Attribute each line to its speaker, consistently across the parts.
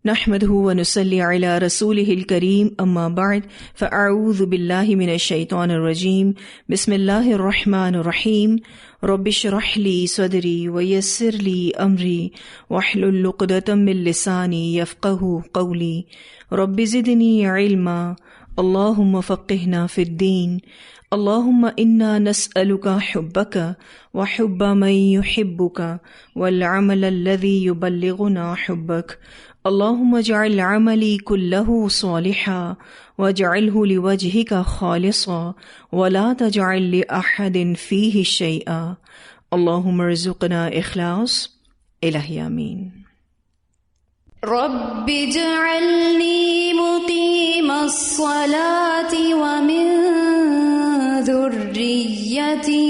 Speaker 1: نحمده ونصلي على رسوله الكريم اما بعد فاعوذ بالله من الشيطان الرجيم بسم الله الرحمن الرحيم رب اشرح لي صدري ويسر لي امري واحلل عقدة من لساني يفقهوا قولي رب زدني علما اللهم فقهنا في الدين اللهم انا نسألك حبك وحب من يحبك والعمل الذي يبلغنا حبك اللهم اجعل عملي كله صالحا واجعله لوجهك خالصا ولا تجعل لأحد فيه شيئا اللهم ارزقنا إخلاص الہی آمین۔
Speaker 2: رب اجعلني مقيم الصلاة ومن ذريتي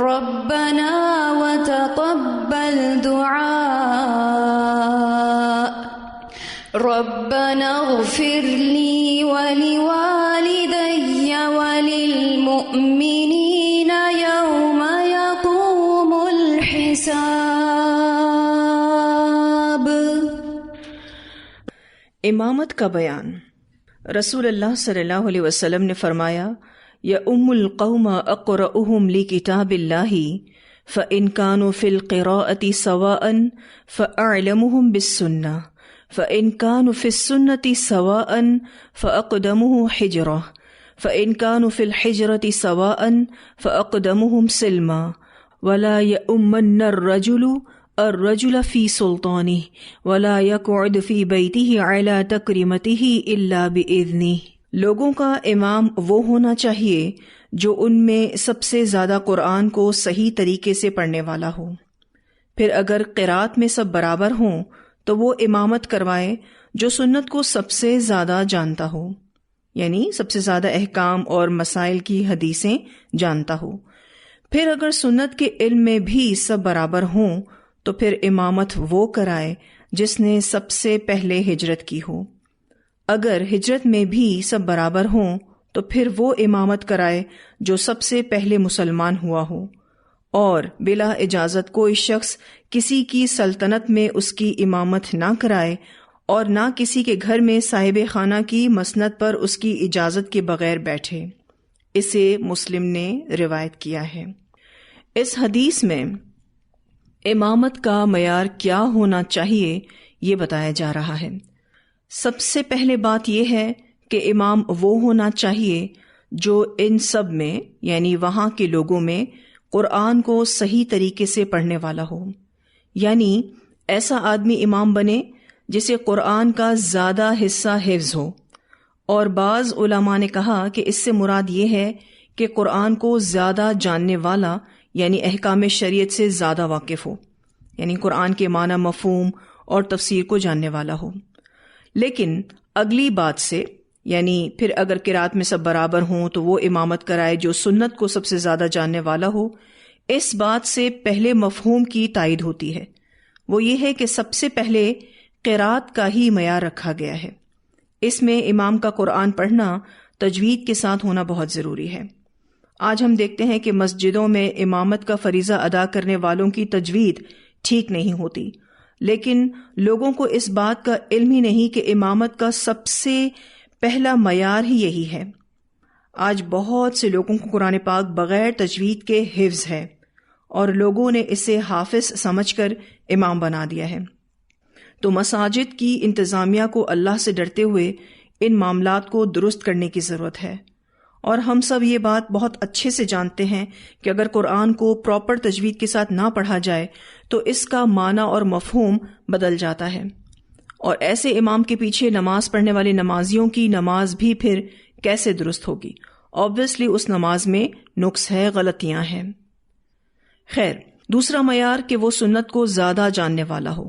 Speaker 2: ربنا وتقبل دعاء ربنا اغفر لي ولوالدي وللمؤمنين يوم يقوم الحساب۔
Speaker 1: امامت کا بیان۔ رسول اللہ صلی اللہ علیہ وسلم نے فرمایا، یؤم القوم اقرؤہم لکتاب اللہ فإن كانوا في القراءة سواء فأعلمهم بالسنة فإن كانوا في السنة سواء فأقدمه حجرة فإن كانوا في الحجرة سواء فأقدمهم سلما ولا يؤمن الرجل في سلطانه ولا يقعد في بيته على تكريمته إلا بإذنه۔ لوگوں کا امام وہ ہونا چاہیے جو ان میں سب سے زیادہ قرآن کو صحیح طریقے سے پڑھنے والا ہو، پھر اگر قرات میں سب برابر ہوں تو وہ امامت کروائے جو سنت کو سب سے زیادہ جانتا ہو، یعنی سب سے زیادہ احکام اور مسائل کی حدیثیں جانتا ہو۔ پھر اگر سنت کے علم میں بھی سب برابر ہوں تو پھر امامت وہ کرائے جس نے سب سے پہلے ہجرت کی ہو۔ اگر ہجرت میں بھی سب برابر ہوں تو پھر وہ امامت کرائے جو سب سے پہلے مسلمان ہوا ہو، اور بلا اجازت کوئی شخص کسی کی سلطنت میں اس کی امامت نہ کرائے، اور نہ کسی کے گھر میں صاحب خانہ کی مسند پر اس کی اجازت کے بغیر بیٹھے۔ اسے مسلم نے روایت کیا ہے۔ اس حدیث میں امامت کا معیار کیا ہونا چاہیے یہ بتایا جا رہا ہے۔ سب سے پہلے بات یہ ہے کہ امام وہ ہونا چاہیے جو ان سب میں یعنی وہاں کے لوگوں میں قرآن کو صحیح طریقے سے پڑھنے والا ہو، یعنی ایسا آدمی امام بنے جسے قرآن کا زیادہ حصہ حفظ ہو۔ اور بعض علماء نے کہا کہ اس سے مراد یہ ہے کہ قرآن کو زیادہ جاننے والا، یعنی احکام شریعت سے زیادہ واقف ہو، یعنی قرآن کے معنی، مفہوم اور تفسیر کو جاننے والا ہو۔ لیکن اگلی بات سے، یعنی پھر اگر قرات میں سب برابر ہوں تو وہ امامت کرائے جو سنت کو سب سے زیادہ جاننے والا ہو، اس بات سے پہلے مفہوم کی تائید ہوتی ہے۔ وہ یہ ہے کہ سب سے پہلے قرات کا ہی معیار رکھا گیا ہے۔ اس میں امام کا قرآن پڑھنا تجوید کے ساتھ ہونا بہت ضروری ہے۔ آج ہم دیکھتے ہیں کہ مسجدوں میں امامت کا فریضہ ادا کرنے والوں کی تجوید ٹھیک نہیں ہوتی، لیکن لوگوں کو اس بات کا علم ہی نہیں کہ امامت کا سب سے پہلا معیار ہی یہی ہے۔ آج بہت سے لوگوں کو قرآن پاک بغیر تجوید کے حفظ ہے، اور لوگوں نے اسے حافظ سمجھ کر امام بنا دیا ہے۔ تو مساجد کی انتظامیہ کو اللہ سے ڈرتے ہوئے ان معاملات کو درست کرنے کی ضرورت ہے۔ اور ہم سب یہ بات بہت اچھے سے جانتے ہیں کہ اگر قرآن کو پراپر تجوید کے ساتھ نہ پڑھا جائے تو اس کا معنی اور مفہوم بدل جاتا ہے، اور ایسے امام کے پیچھے نماز پڑھنے والے نمازیوں کی نماز بھی پھر کیسے درست ہوگی؟ obviously اس نماز میں نقص ہے، غلطیاں ہیں۔ خیر، دوسرا معیار کہ وہ سنت کو زیادہ جاننے والا ہو۔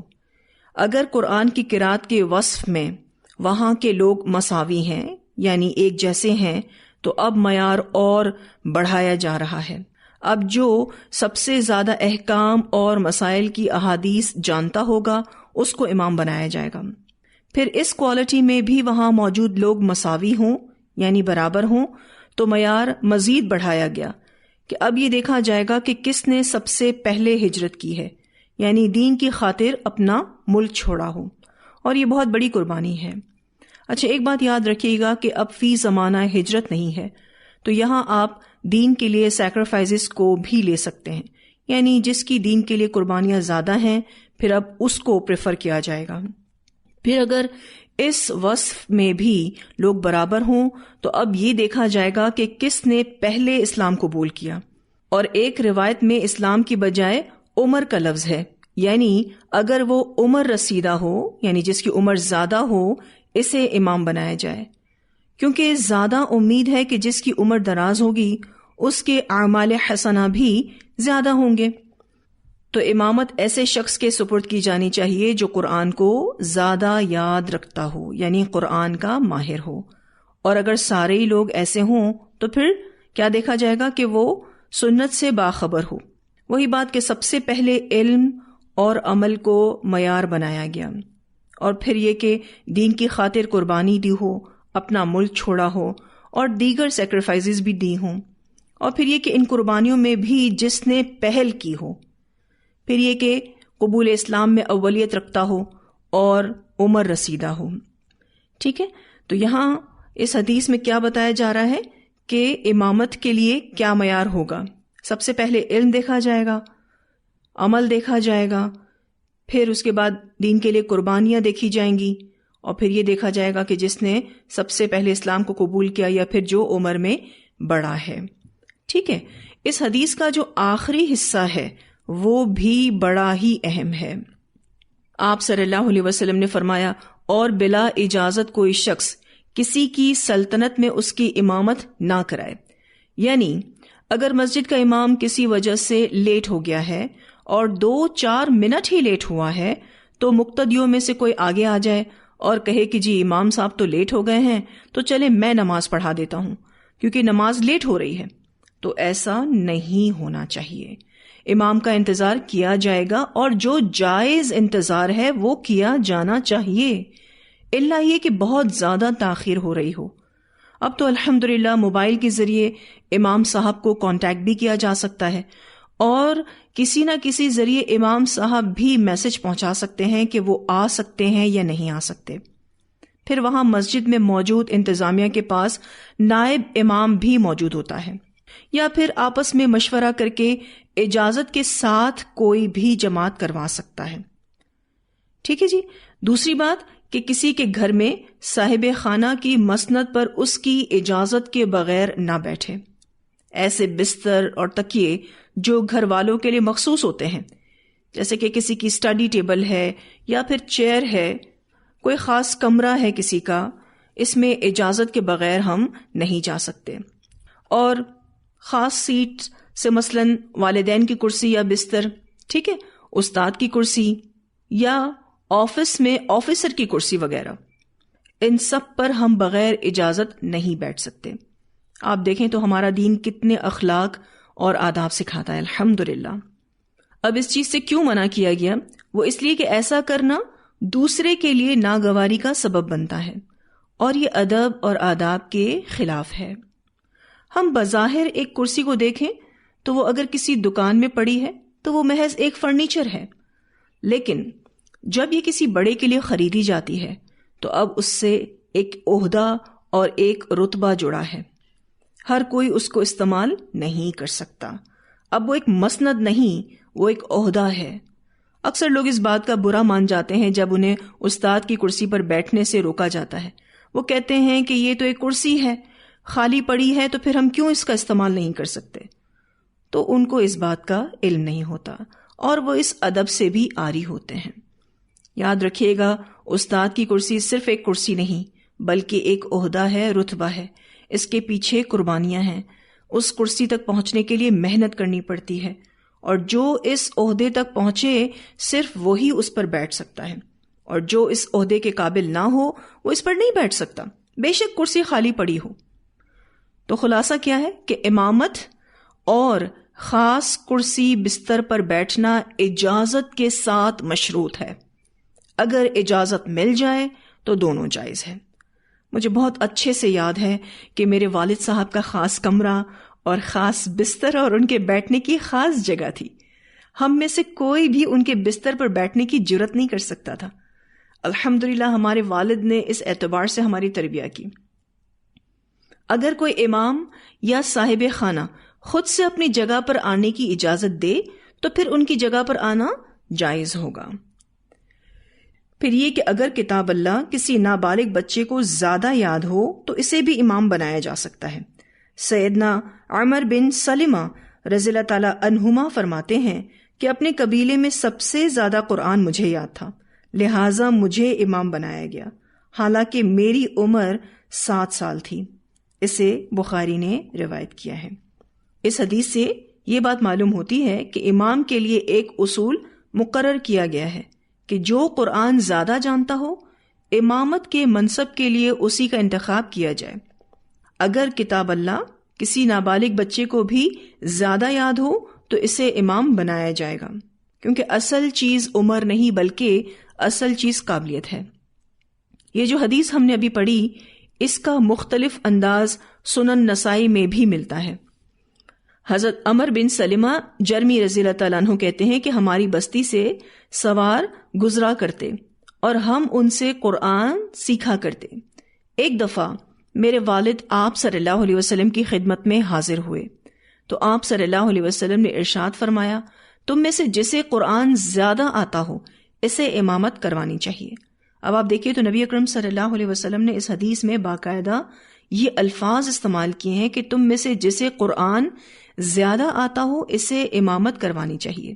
Speaker 1: اگر قرآن کی قرات کے وصف میں وہاں کے لوگ مساوی ہیں، یعنی ایک جیسے ہیں، تو اب معیار اور بڑھایا جا رہا ہے۔ اب جو سب سے زیادہ احکام اور مسائل کی احادیث جانتا ہوگا اس کو امام بنایا جائے گا۔ پھر اس کوالٹی میں بھی وہاں موجود لوگ مساوی ہوں، یعنی برابر ہوں، تو معیار مزید بڑھایا گیا کہ اب یہ دیکھا جائے گا کہ کس نے سب سے پہلے ہجرت کی ہے، یعنی دین کی خاطر اپنا ملک چھوڑا ہو، اور یہ بہت بڑی قربانی ہے۔ اچھا، ایک بات یاد رکھیے گا کہ اب فی زمانہ ہجرت نہیں ہے، تو یہاں آپ دین کے لیے سیکریفائزز کو بھی لے سکتے ہیں، یعنی جس کی دین کے لیے قربانیاں زیادہ ہیں پھر اب اس کو پریفر کیا جائے گا۔ پھر اگر اس وصف میں بھی لوگ برابر ہوں تو اب یہ دیکھا جائے گا کہ کس نے پہلے اسلام قبول کیا، اور ایک روایت میں اسلام کی بجائے عمر کا لفظ ہے، یعنی اگر وہ عمر رسیدہ ہو، یعنی جس کی عمر زیادہ ہو، اسے امام بنایا جائے، کیونکہ زیادہ امید ہے کہ جس کی عمر دراز ہوگی اس کے اعمال حسنہ بھی زیادہ ہوں گے۔ تو امامت ایسے شخص کے سپرد کی جانی چاہیے جو قرآن کو زیادہ یاد رکھتا ہو، یعنی قرآن کا ماہر ہو، اور اگر سارے ہی لوگ ایسے ہوں تو پھر کیا دیکھا جائے گا کہ وہ سنت سے باخبر ہو۔ وہی بات کہ سب سے پہلے علم اور عمل کو معیار بنایا گیا، اور پھر یہ کہ دین کی خاطر قربانی دی ہو، اپنا ملک چھوڑا ہو، اور دیگر سیکریفائزز بھی دی ہوں، اور پھر یہ کہ ان قربانیوں میں بھی جس نے پہل کی ہو، پھر یہ کہ قبول اسلام میں اولیت رکھتا ہو اور عمر رسیدہ ہو۔ ٹھیک ہے، تو یہاں اس حدیث میں کیا بتایا جا رہا ہے کہ امامت کے لیے کیا معیار ہوگا؟ سب سے پہلے علم دیکھا جائے گا، عمل دیکھا جائے گا، پھر اس کے بعد دین کے لیے قربانیاں دیکھی جائیں گی، اور پھر یہ دیکھا جائے گا کہ جس نے سب سے پہلے اسلام کو قبول کیا یا پھر جو عمر میں بڑا ہے۔ ٹھیک ہے، اس حدیث کا جو آخری حصہ ہے وہ بھی بڑا ہی اہم ہے۔ آپ صلی اللہ علیہ وسلم نے فرمایا، اور بلا اجازت کوئی شخص کسی کی سلطنت میں اس کی امامت نہ کرائے، یعنی اگر مسجد کا امام کسی وجہ سے لیٹ ہو گیا ہے اور 2-4 منٹ ہی لیٹ ہوا ہے تو مقتدیوں میں سے کوئی آگے آ جائے اور کہے کہ جی امام صاحب تو لیٹ ہو گئے ہیں تو چلے میں نماز پڑھا دیتا ہوں کیونکہ نماز لیٹ ہو رہی ہے، تو ایسا نہیں ہونا چاہیے۔ امام کا انتظار کیا جائے گا، اور جو جائز انتظار ہے وہ کیا جانا چاہیے، الا یہ کہ بہت زیادہ تاخیر ہو رہی ہو۔ اب تو الحمدللہ موبائل کے ذریعے امام صاحب کو کانٹیکٹ بھی کیا جا سکتا ہے، اور کسی نہ کسی ذریعے امام صاحب بھی میسج پہنچا سکتے ہیں کہ وہ آ سکتے ہیں یا نہیں آ سکتے۔ پھر وہاں مسجد میں موجود انتظامیہ کے پاس نائب امام بھی موجود ہوتا ہے، یا پھر آپس میں مشورہ کر کے اجازت کے ساتھ کوئی بھی جماعت کروا سکتا ہے۔ ٹھیک ہے جی۔ دوسری بات کہ کسی کے گھر میں صاحب خانہ کی مسند پر اس کی اجازت کے بغیر نہ بیٹھے۔ ایسے بستر اور تکیے جو گھر والوں کے لیے مخصوص ہوتے ہیں، جیسے کہ کسی کی اسٹڈی ٹیبل ہے یا پھر چیئر ہے، کوئی خاص کمرہ ہے کسی کا، اس میں اجازت کے بغیر ہم نہیں جا سکتے۔ اور خاص سیٹ سے مثلاً والدین کی کرسی یا بستر، ٹھیک ہے، استاد کی کرسی یا آفس میں آفیسر کی کرسی وغیرہ، ان سب پر ہم بغیر اجازت نہیں بیٹھ سکتے۔ آپ دیکھیں تو ہمارا دین کتنے اخلاق اور آداب سکھاتا ہے، الحمدللہ۔ اب اس چیز سے کیوں منع کیا گیا؟ وہ اس لیے کہ ایسا کرنا دوسرے کے لیے ناگواری کا سبب بنتا ہے، اور یہ ادب اور آداب کے خلاف ہے۔ ہم بظاہر ایک کرسی کو دیکھیں تو وہ اگر کسی دکان میں پڑی ہے تو وہ محض ایک فرنیچر ہے، لیکن جب یہ کسی بڑے کے لیے خریدی جاتی ہے تو اب اس سے ایک عہدہ اور ایک رتبہ جڑا ہے، ہر کوئی اس کو استعمال نہیں کر سکتا۔ اب وہ ایک مسند نہیں، وہ ایک عہدہ ہے۔ اکثر لوگ اس بات کا برا مان جاتے ہیں جب انہیں استاد کی کرسی پر بیٹھنے سے روکا جاتا ہے۔ وہ کہتے ہیں کہ یہ تو ایک کرسی ہے، خالی پڑی ہے، تو پھر ہم کیوں اس کا استعمال نہیں کر سکتے؟ تو ان کو اس بات کا علم نہیں ہوتا، اور وہ اس ادب سے بھی عاری ہوتے ہیں۔ یاد رکھیے گا، استاد کی کرسی صرف ایک کرسی نہیں بلکہ ایک عہدہ ہے، رتبہ ہے، اس کے پیچھے قربانیاں ہیں، اس کرسی تک پہنچنے کے لیے محنت کرنی پڑتی ہے، اور جو اس عہدے تک پہنچے صرف وہی اس پر بیٹھ سکتا ہے، اور جو اس عہدے کے قابل نہ ہو وہ اس پر نہیں بیٹھ سکتا، بے شک کرسی خالی پڑی ہو۔ تو خلاصہ کیا ہے کہ امامت اور خاص کرسی بستر پر بیٹھنا اجازت کے ساتھ مشروط ہے۔ اگر اجازت مل جائے تو دونوں جائز ہے۔ مجھے بہت اچھے سے یاد ہے کہ میرے والد صاحب کا خاص کمرہ اور خاص بستر اور ان کے بیٹھنے کی خاص جگہ تھی۔ ہم میں سے کوئی بھی ان کے بستر پر بیٹھنے کی جرت نہیں کر سکتا تھا۔ الحمدللہ ہمارے والد نے اس اعتبار سے ہماری تربیت کی. اگر کوئی امام یا صاحب خانہ خود سے اپنی جگہ پر آنے کی اجازت دے تو پھر ان کی جگہ پر آنا جائز ہوگا. پھر یہ کہ اگر کتاب اللہ کسی نابالغ بچے کو زیادہ یاد ہو تو اسے بھی امام بنایا جا سکتا ہے. سیدنا عمر بن سلمہ رضی اللہ تعالی عنہما فرماتے ہیں کہ اپنے قبیلے میں سب سے زیادہ قرآن مجھے یاد تھا، لہٰذا مجھے امام بنایا گیا، حالانکہ میری عمر 7 سال تھی. اسے بخاری نے روایت کیا ہے. اس حدیث سے یہ بات معلوم ہوتی ہے کہ امام کے لیے ایک اصول مقرر کیا گیا ہے کہ جو قرآن زیادہ جانتا ہو امامت کے منصب کے لیے اسی کا انتخاب کیا جائے. اگر کتاب اللہ کسی نابالغ بچے کو بھی زیادہ یاد ہو تو اسے امام بنایا جائے گا، کیونکہ اصل چیز عمر نہیں بلکہ اصل چیز قابلیت ہے. یہ جو حدیث ہم نے ابھی پڑھی اس کا مختلف انداز سنن نسائی میں بھی ملتا ہے. حضرت عمر بن سلمہ جرمی رضی اللہ تعالیٰ عنہ کہتے ہیں کہ ہماری بستی سے سوار گزرا کرتے اور ہم ان سے قرآن سیکھا کرتے. ایک دفعہ میرے والد آپ صلی اللہ علیہ وسلم کی خدمت میں حاضر ہوئے تو آپ صلی اللہ علیہ وسلم نے ارشاد فرمایا، تم میں سے جسے قرآن زیادہ آتا ہو اسے امامت کروانی چاہیے. اب آپ دیکھیے تو نبی اکرم صلی اللہ علیہ وسلم نے اس حدیث میں باقاعدہ یہ الفاظ استعمال کیے ہیں کہ تم میں سے جسے قرآن زیادہ آتا ہو اسے امامت کروانی چاہیے.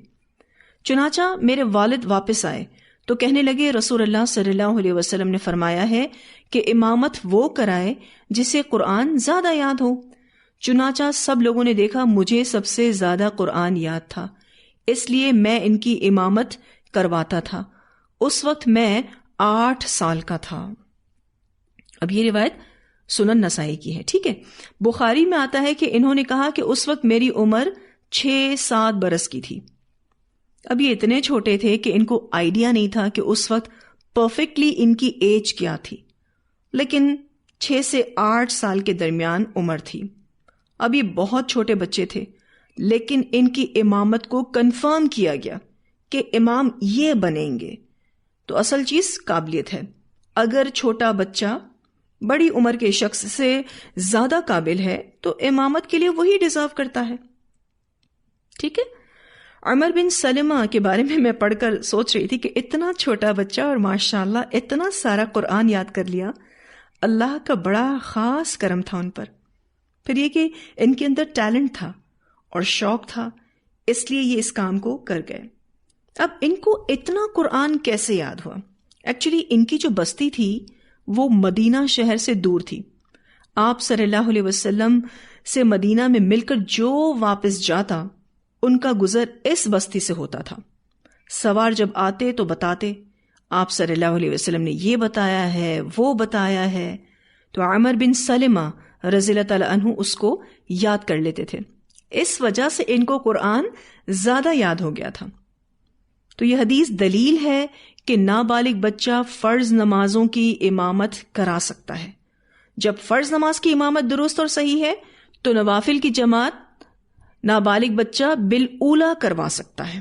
Speaker 1: چنانچہ میرے والد واپس آئے تو کہنے لگے، رسول اللہ صلی اللہ علیہ وسلم نے فرمایا ہے کہ امامت وہ کرائے جسے قرآن زیادہ یاد ہو. چنانچہ سب لوگوں نے دیکھا مجھے سب سے زیادہ قرآن یاد تھا، اس لیے میں ان کی امامت کرواتا تھا. اس وقت میں 8 سال کا تھا. اب یہ روایت سنن نسائی کی ہے. ٹھیک ہے، بخاری میں آتا ہے کہ انہوں نے کہا کہ اس وقت میری عمر 6-7 برس کی تھی. اب یہ اتنے چھوٹے تھے کہ ان کو آئیڈیا نہیں تھا کہ اس وقت پرفیکٹلی ان کی ایج کیا تھی، لیکن 6 سے 8 سال کے درمیان عمر تھی. اب یہ بہت چھوٹے بچے تھے، لیکن ان کی امامت کو کنفرم کیا گیا کہ امام یہ بنیں گے. تو اصل چیز قابلیت ہے. اگر چھوٹا بچہ بڑی عمر کے شخص سے زیادہ قابل ہے تو امامت کے لیے وہی ڈیزرو کرتا ہے. ٹھیک ہے. عمر بن سلمہ کے بارے میں پڑھ کر سوچ رہی تھی کہ اتنا چھوٹا بچہ اور ماشاءاللہ اتنا سارا قرآن یاد کر لیا. اللہ کا بڑا خاص کرم تھا ان پر. پھر یہ کہ ان کے اندر ٹیلنٹ تھا اور شوق تھا، اس لیے یہ اس کام کو کر گئے. اب ان کو اتنا قرآن کیسے یاد ہوا؟ ایکچولی ان کی جو بستی تھی وہ مدینہ شہر سے دور تھی. آپ صلی اللہ علیہ وسلم سے مدینہ میں مل کر جو واپس جاتا ان کا گزر اس بستی سے ہوتا تھا. سوار جب آتے تو بتاتے آپ صلی اللہ علیہ وسلم نے یہ بتایا ہے وہ بتایا ہے، تو عمر بن سلمہ رضی اللہ تعالیٰ عنہ اس کو یاد کر لیتے تھے. اس وجہ سے ان کو قرآن زیادہ یاد ہو گیا تھا. تو یہ حدیث دلیل ہے کہ نابالغ بچہ فرض نمازوں کی امامت کرا سکتا ہے. جب فرض نماز کی امامت درست اور صحیح ہے تو نوافل کی جماعت نابالغ بچہ بالاولیٰ کروا سکتا ہے.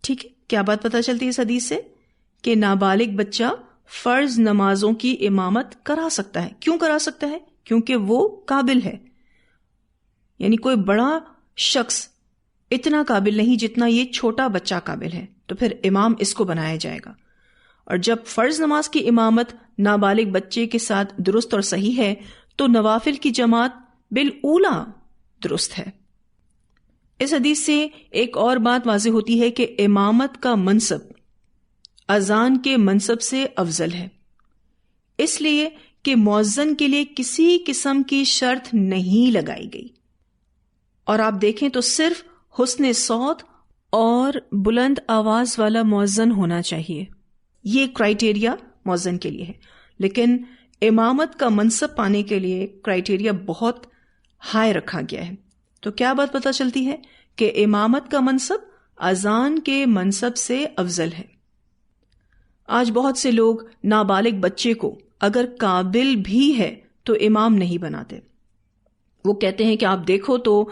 Speaker 1: ٹھیک ہے، کیا بات پتہ چلتی ہے اس حدیث سے؟ کہ نابالغ بچہ فرض نمازوں کی امامت کرا سکتا ہے. کیوں کرا سکتا ہے؟ کیونکہ وہ قابل ہے. یعنی کوئی بڑا شخص اتنا قابل نہیں جتنا یہ چھوٹا بچہ قابل ہے، تو پھر امام اس کو بنایا جائے گا. اور جب فرض نماز کی امامت نابالغ بچے کے ساتھ درست اور صحیح ہے تو نوافل کی جماعت بالاولیٰ درست ہے. اس حدیث سے ایک اور بات واضح ہوتی ہے کہ امامت کا منصب اذان کے منصب سے افضل ہے، اس لیے کہ مؤذن کے لیے کسی قسم کی شرط نہیں لگائی گئی. اور آپ دیکھیں تو صرف حسن صوت اور بلند آواز والا مؤذن ہونا چاہیے، یہ کرائیٹیریا مؤذن کے لیے ہے. لیکن امامت کا منصب پانے کے لیے کرائیٹیریا بہت ہائی رکھا گیا ہے. تو کیا بات پتہ چلتی ہے؟ کہ امامت کا منصب اذان کے منصب سے افضل ہے. آج بہت سے لوگ نابالغ بچے کو اگر قابل بھی ہے تو امام نہیں بناتے. وہ کہتے ہیں کہ آپ دیکھو تو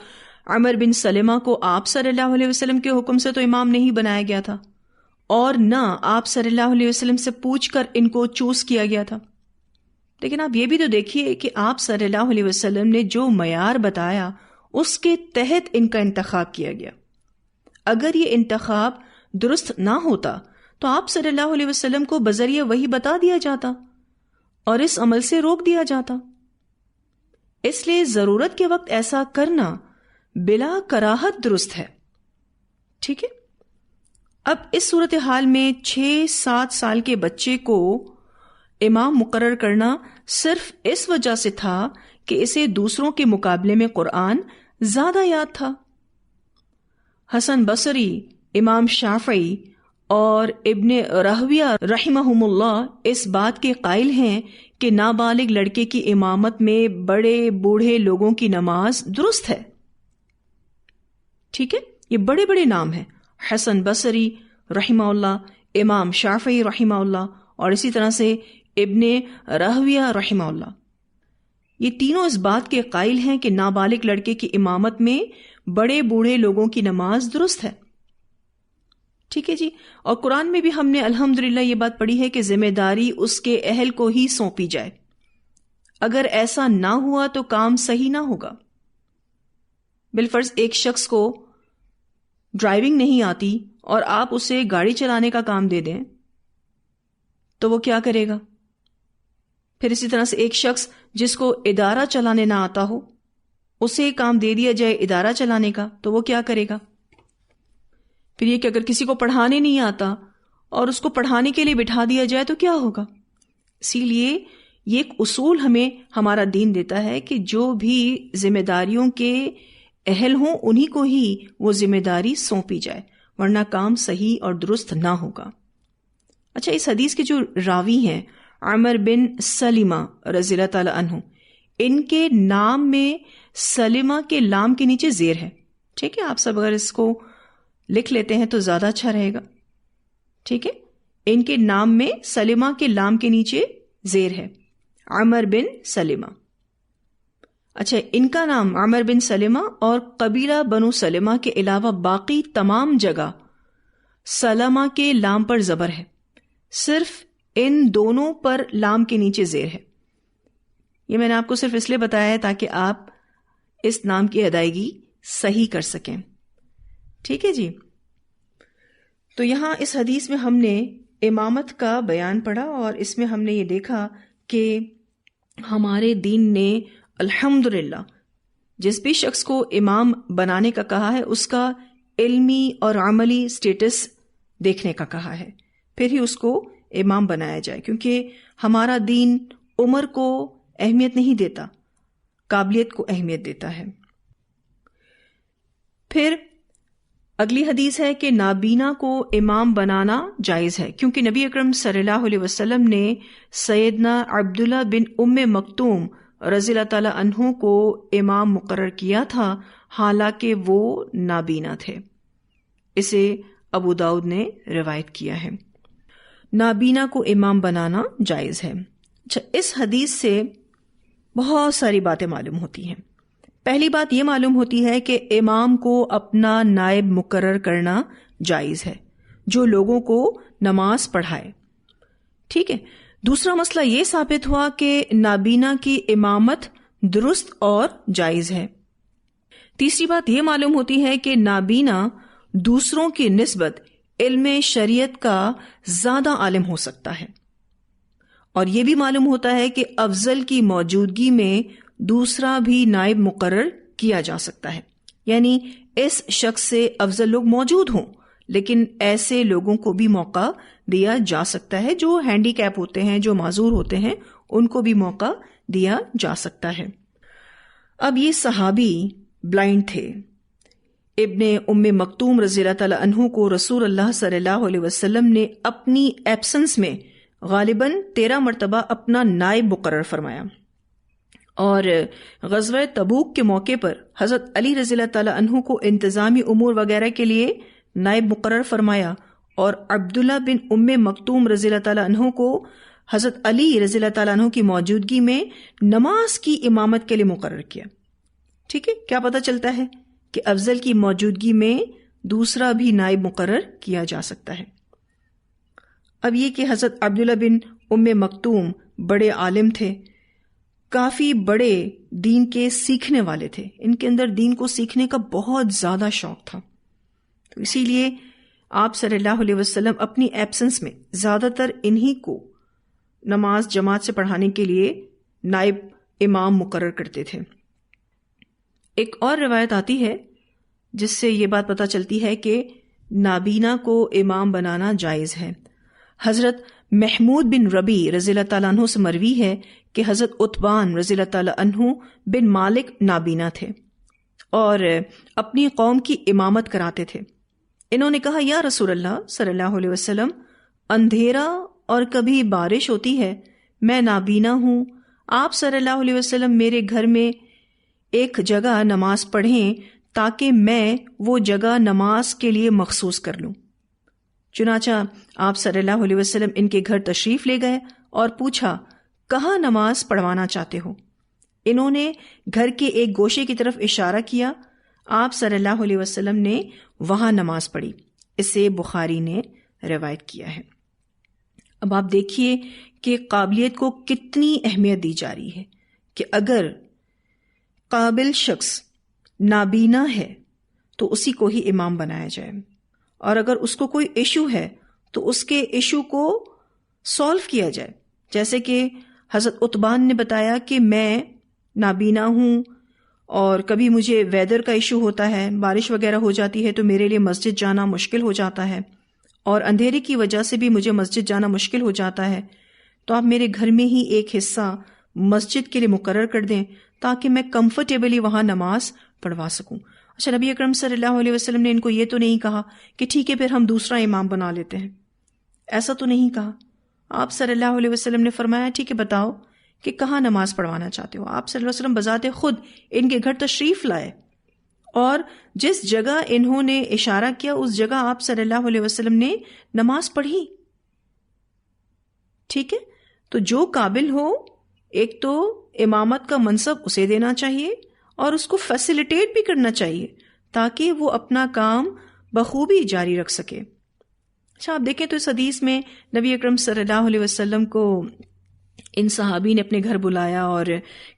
Speaker 1: عمر بن سلمہ کو آپ صلی اللہ علیہ وسلم کے حکم سے تو امام نہیں بنایا گیا تھا، اور نہ آپ صلی اللہ علیہ وسلم سے پوچھ کر ان کو چوز کیا گیا تھا. لیکن آپ یہ بھی تو دیکھیے کہ آپ صلی اللہ علیہ وسلم نے جو معیار بتایا اس کے تحت ان کا انتخاب کیا گیا. اگر یہ انتخاب درست نہ ہوتا تو آپ صلی اللہ علیہ وسلم کو بذریعہ وحی بتا دیا جاتا اور اس عمل سے روک دیا جاتا. اس لیے ضرورت کے وقت ایسا کرنا بلا کراہت درست ہے. ٹھیک ہے. اب اس صورتحال میں 6-7 سال کے بچے کو امام مقرر کرنا صرف اس وجہ سے تھا کہ اسے دوسروں کے مقابلے میں قرآن زیادہ یاد تھا. حسن بصری، امام شافعی اور ابن راہویہ رحمہم اللہ اس بات کے قائل ہیں کہ نابالغ لڑکے کی امامت میں بڑے بوڑھے لوگوں کی نماز درست ہے. ٹھیک ہے. یہ بڑے بڑے نام ہیں، حسن بصری رحمہ اللہ، امام شافعی رحمہ اللہ اور اسی طرح سے ابن راہویہ رحمہ اللہ. یہ تینوں اس بات کے قائل ہیں کہ نابالغ لڑکے کی امامت میں بڑے بوڑھے لوگوں کی نماز درست ہے. ٹھیک ہے جی. اور قرآن میں بھی ہم نے الحمدللہ یہ بات پڑھی ہے کہ ذمہ داری اس کے اہل کو ہی سونپی جائے. اگر ایسا نہ ہوا تو کام صحیح نہ ہوگا. بالفرض ایک شخص کو ڈرائیونگ نہیں آتی اور آپ اسے گاڑی چلانے کا کام دے دیں تو وہ کیا کرے گا؟ پھر اسی طرح سے ایک شخص جس کو ادارہ چلانے نہ آتا ہو اسے کام دے دیا جائے ادارہ چلانے کا تو وہ کیا کرے گا؟ پھر یہ کہ اگر کسی کو پڑھانے نہیں آتا اور اس کو پڑھانے کے لیے بٹھا دیا جائے تو کیا ہوگا؟ اسی لیے یہ ایک اصول ہمیں ہمارا دین دیتا ہے کہ جو بھی ذمہ داریوں کے اہل ہوں انہی کو ہی وہ ذمہ داری سونپی جائے، ورنہ کام صحیح اور درست نہ ہوگا. اچھا، اس حدیث کے جو راوی ہیں عمر بن سلمہ رضی اللہ تعالی عنہ، ان کے نام میں سلمہ کے لام کے نیچے زیر ہے. ٹھیک ہے. آپ سب اگر اس کو لکھ لیتے ہیں تو زیادہ اچھا رہے گا. ٹھیک ہے. ان کے نام میں سلمہ کے لام کے نیچے زیر ہے، عمر بن سلمہ. اچھا، ان کا نام عمر بن سلمہ اور قبیلہ بنو سلمہ کے علاوہ باقی تمام جگہ سلمہ کے لام پر زبر ہے، صرف ان دونوں پر لام کے نیچے زیر ہے. یہ میں نے آپ کو صرف اس لیے بتایا ہے تاکہ آپ اس نام کی ادائیگی صحیح کر سکیں. ٹھیک ہے جی. تو یہاں اس حدیث میں ہم نے امامت کا بیان پڑھا اور اس میں ہم نے یہ دیکھا کہ ہمارے دین نے الحمدللہ جس بھی شخص کو امام بنانے کا کہا ہے اس کا علمی اور عملی سٹیٹس دیکھنے کا کہا ہے، پھر ہی اس کو امام بنایا جائے، کیونکہ ہمارا دین عمر کو اہمیت نہیں دیتا، قابلیت کو اہمیت دیتا ہے. پھر اگلی حدیث ہے کہ نابینا کو امام بنانا جائز ہے، کیونکہ نبی اکرم صلی اللہ علیہ وسلم نے سیدنا عبداللہ بن ام مکتوم رضی اللہ تعالی عنہ کو امام مقرر کیا تھا حالانکہ وہ نابینا تھے. اسے ابو داؤد نے روایت کیا ہے. نابینا کو امام بنانا جائز ہے. اچھا، اس حدیث سے بہت ساری باتیں معلوم ہوتی ہیں. پہلی بات یہ معلوم ہوتی ہے کہ امام کو اپنا نائب مقرر کرنا جائز ہے جو لوگوں کو نماز پڑھائے. ٹھیک ہے. دوسرا مسئلہ یہ ثابت ہوا کہ نابینا کی امامت درست اور جائز ہے. تیسری بات یہ معلوم ہوتی ہے کہ نابینا دوسروں کی نسبت علم شریعت کا زیادہ عالم ہو سکتا ہے. اور یہ بھی معلوم ہوتا ہے کہ افضل کی موجودگی میں دوسرا بھی نائب مقرر کیا جا سکتا ہے. یعنی اس شخص سے افضل لوگ موجود ہوں لیکن ایسے لوگوں کو بھی موقع دیا جا سکتا ہے جو ہینڈی کیپ ہوتے ہیں، جو معذور ہوتے ہیں، ان کو بھی موقع دیا جا سکتا ہے. اب یہ صحابی بلائنڈ تھے. ابن ام مکتوم رضی اللہ تعالی عنہ کو رسول اللہ صلی اللہ علیہ وسلم نے اپنی ایبسنس میں غالباً 13 مرتبہ اپنا نائب مقرر فرمایا، اور غزوہ تبوک کے موقع پر حضرت علی رضی اللہ تعالی عنہ کو انتظامی امور وغیرہ کے لیے نائب مقرر فرمایا، اور عبداللہ بن ام مکتوم رضی اللہ تعالی عنہ کو حضرت علی رضی اللہ تعالی عنہ کی موجودگی میں نماز کی امامت کے لیے مقرر کیا. ٹھیک ہے. کیا پتہ چلتا ہے کہ افضل کی موجودگی میں دوسرا بھی نائب مقرر کیا جا سکتا ہے. اب یہ کہ حضرت عبداللہ بن ام مکتوم بڑے عالم تھے، کافی بڑے دین کے سیکھنے والے تھے، ان کے اندر دین کو سیکھنے کا بہت زیادہ شوق تھا، تو اسی لیے آپ صلی اللہ علیہ وسلم اپنی ایبسنس میں زیادہ تر انہی کو نماز جماعت سے پڑھانے کے لیے نائب امام مقرر کرتے تھے۔ ایک اور روایت آتی ہے جس سے یہ بات پتہ چلتی ہے کہ نابینا کو امام بنانا جائز ہے۔ حضرت محمود بن ربی رضی اللہ تعالیٰ عنہ سے مروی ہے کہ حضرت عتبان رضی اللہ تعالیٰ عنہ بن مالک نابینا تھے اور اپنی قوم کی امامت کراتے تھے۔ انہوں نے کہا، یا رسول اللہ صلی اللہ علیہ وسلم، اندھیرا اور کبھی بارش ہوتی ہے، میں نابینا ہوں، آپ صلی اللہ علیہ وسلم میرے گھر میں ایک جگہ نماز پڑھیں تاکہ میں وہ جگہ نماز کے لیے مخصوص کر لوں۔ چنانچہ آپ صلی اللہ علیہ وسلم ان کے گھر تشریف لے گئے اور پوچھا، کہاں نماز پڑھوانا چاہتے ہو؟ انہوں نے گھر کے ایک گوشے کی طرف اشارہ کیا، آپ صلی اللہ علیہ وسلم نے وہاں نماز پڑھی۔ اسے بخاری نے روایت کیا ہے۔ اب آپ دیکھیے کہ قابلیت کو کتنی اہمیت دی جا رہی ہے کہ اگر قابل شخص نابینا ہے تو اسی کو ہی امام بنایا جائے، اور اگر اس کو کوئی ایشو ہے تو اس کے ایشو کو سولو کیا جائے۔ جیسے کہ حضرت عتبان نے بتایا کہ میں نابینا ہوں اور کبھی مجھے ویدر کا ایشو ہوتا ہے، بارش وغیرہ ہو جاتی ہے تو میرے لیے مسجد جانا مشکل ہو جاتا ہے، اور اندھیرے کی وجہ سے بھی مجھے مسجد جانا مشکل ہو جاتا ہے، تو آپ میرے گھر میں ہی ایک حصہ مسجد کے لیے مقرر کر دیں تاکہ میں کمفرٹیبلی وہاں نماز پڑھوا سکوں۔ اچھا، نبی اکرم صلی اللہ علیہ وسلم نے ان کو یہ تو نہیں کہا کہ ٹھیک ہے پھر ہم دوسرا امام بنا لیتے ہیں، ایسا تو نہیں کہا۔ آپ صلی اللہ علیہ وسلم نے فرمایا، ٹھیک ہے بتاؤ کہ کہاں نماز پڑھوانا چاہتے ہو۔ آپ صلی اللہ علیہ وسلم بذات خود ان کے گھر تشریف لائے اور جس جگہ انہوں نے اشارہ کیا اس جگہ آپ صلی اللہ علیہ وسلم نے نماز پڑھی۔ ٹھیک ہے، تو جو قابل ہو ایک تو امامت کا منصب اسے دینا چاہیے اور اس کو فیسیلیٹیٹ بھی کرنا چاہیے تاکہ وہ اپنا کام بخوبی جاری رکھ سکے۔ اچھا، آپ دیکھیں تو اس حدیث میں نبی اکرم صلی اللہ علیہ وسلم کو ان صحابی نے اپنے گھر بلایا اور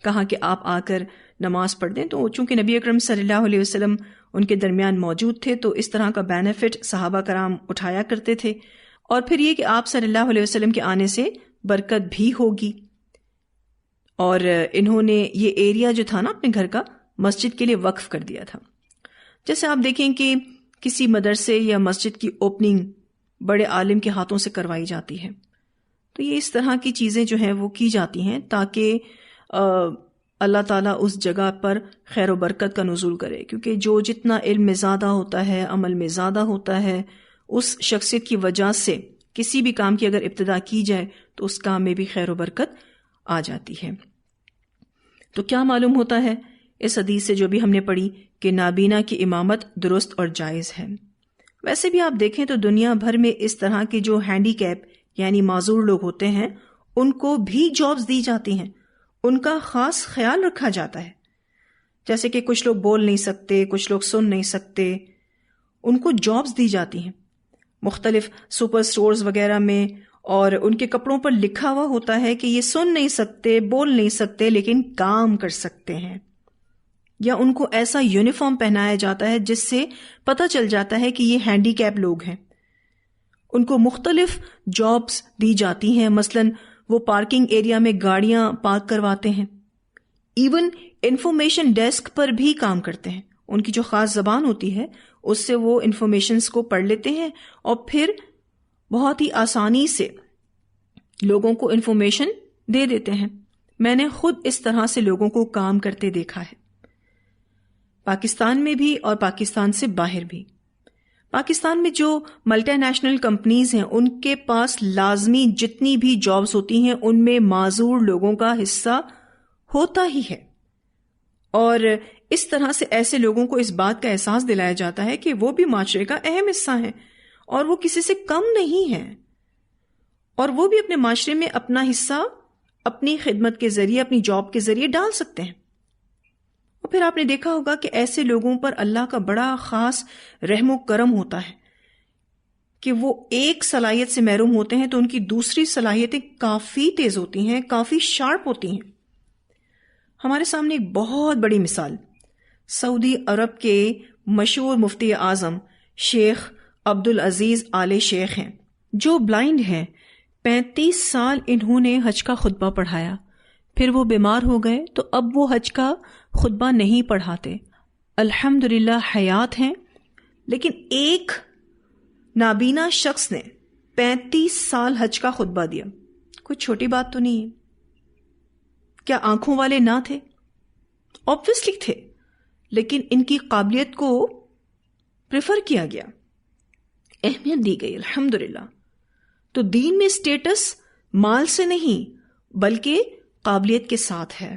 Speaker 1: کہا کہ آپ آ کر نماز پڑھ دیں، تو چونکہ نبی اکرم صلی اللہ علیہ وسلم ان کے درمیان موجود تھے تو اس طرح کا بینیفٹ صحابہ کرام اٹھایا کرتے تھے، اور پھر یہ کہ آپ صلی اللہ علیہ وسلم کے آنے سے برکت بھی ہوگی۔ اور انہوں نے یہ ایریا جو تھا نا اپنے گھر کا مسجد کے لیے وقف کر دیا تھا۔ جیسے آپ دیکھیں کہ کسی مدرسے یا مسجد کی اوپننگ بڑے عالم کے ہاتھوں سے کروائی جاتی ہے، تو یہ اس طرح کی چیزیں جو ہیں وہ کی جاتی ہیں تاکہ اللہ تعالیٰ اس جگہ پر خیر و برکت کا نزول کرے، کیونکہ جو جتنا علم میں زیادہ ہوتا ہے، عمل میں زیادہ ہوتا ہے، اس شخصیت کی وجہ سے کسی بھی کام کی اگر ابتدا کی جائے تو اس کام میں بھی خیر و برکت آ جاتی ہے۔ تو کیا معلوم ہوتا ہے اس حدیث سے جو بھی ہم نے پڑھی کہ نابینا کی امامت درست اور جائز ہے۔ ویسے بھی آپ دیکھیں تو دنیا بھر میں اس طرح کے جو ہینڈی کیپ یعنی معذور لوگ ہوتے ہیں ان کو بھی جابز دی جاتی ہیں، ان کا خاص خیال رکھا جاتا ہے۔ جیسے کہ کچھ لوگ بول نہیں سکتے، کچھ لوگ سن نہیں سکتے، ان کو جابز دی جاتی ہیں مختلف سپر سٹورز وغیرہ میں، اور ان کے کپڑوں پر لکھا ہوا ہوتا ہے کہ یہ سن نہیں سکتے، بول نہیں سکتے لیکن کام کر سکتے ہیں، یا ان کو ایسا یونیفارم پہنایا جاتا ہے جس سے پتہ چل جاتا ہے کہ یہ ہینڈی کیپ لوگ ہیں۔ ان کو مختلف جابز دی جاتی ہیں، مثلاً وہ پارکنگ ایریا میں گاڑیاں پارک کرواتے ہیں، ایون انفارمیشن ڈیسک پر بھی کام کرتے ہیں۔ ان کی جو خاص زبان ہوتی ہے اس سے وہ انفارمیشنز کو پڑھ لیتے ہیں اور پھر بہت ہی آسانی سے لوگوں کو انفارمیشن دے دیتے ہیں۔ میں نے خود اس طرح سے لوگوں کو کام کرتے دیکھا ہے، پاکستان میں بھی اور پاکستان سے باہر بھی۔ پاکستان میں جو ملٹی نیشنل کمپنیز ہیں ان کے پاس لازمی جتنی بھی جابز ہوتی ہیں ان میں معذور لوگوں کا حصہ ہوتا ہی ہے، اور اس طرح سے ایسے لوگوں کو اس بات کا احساس دلایا جاتا ہے کہ وہ بھی معاشرے کا اہم حصہ ہیں اور وہ کسی سے کم نہیں ہیں، اور وہ بھی اپنے معاشرے میں اپنا حصہ اپنی خدمت کے ذریعے، اپنی جاب کے ذریعے ڈال سکتے ہیں۔ اور پھر آپ نے دیکھا ہوگا کہ ایسے لوگوں پر اللہ کا بڑا خاص رحم و کرم ہوتا ہے کہ وہ ایک صلاحیت سے محروم ہوتے ہیں تو ان کی دوسری صلاحیتیں کافی تیز ہوتی ہیں، کافی شارپ ہوتی ہیں. ہمارے سامنے ایک بہت بڑی مثال سعودی عرب کے مشہور مفتی اعظم شیخ عبدالعزیز آل شیخ ہیں، جو بلائنڈ ہیں. 35 سال انہوں نے حج کا خطبہ پڑھایا، پھر وہ بیمار ہو گئے تو اب وہ حج کا خطبہ نہیں پڑھاتے. الحمدللہ حیات ہیں، لیکن ایک نابینا شخص نے 35 سال حج کا خطبہ دیا. کوئی چھوٹی بات تو نہیں ہے. کیا آنکھوں والے نہ تھے؟ آبویسلی تھے، لیکن ان کی قابلیت کو پریفر کیا گیا، اہمیت دی گئی. الحمدللہ. تو دین میں اسٹیٹس مال سے نہیں بلکہ قابلیت کے ساتھ ہے.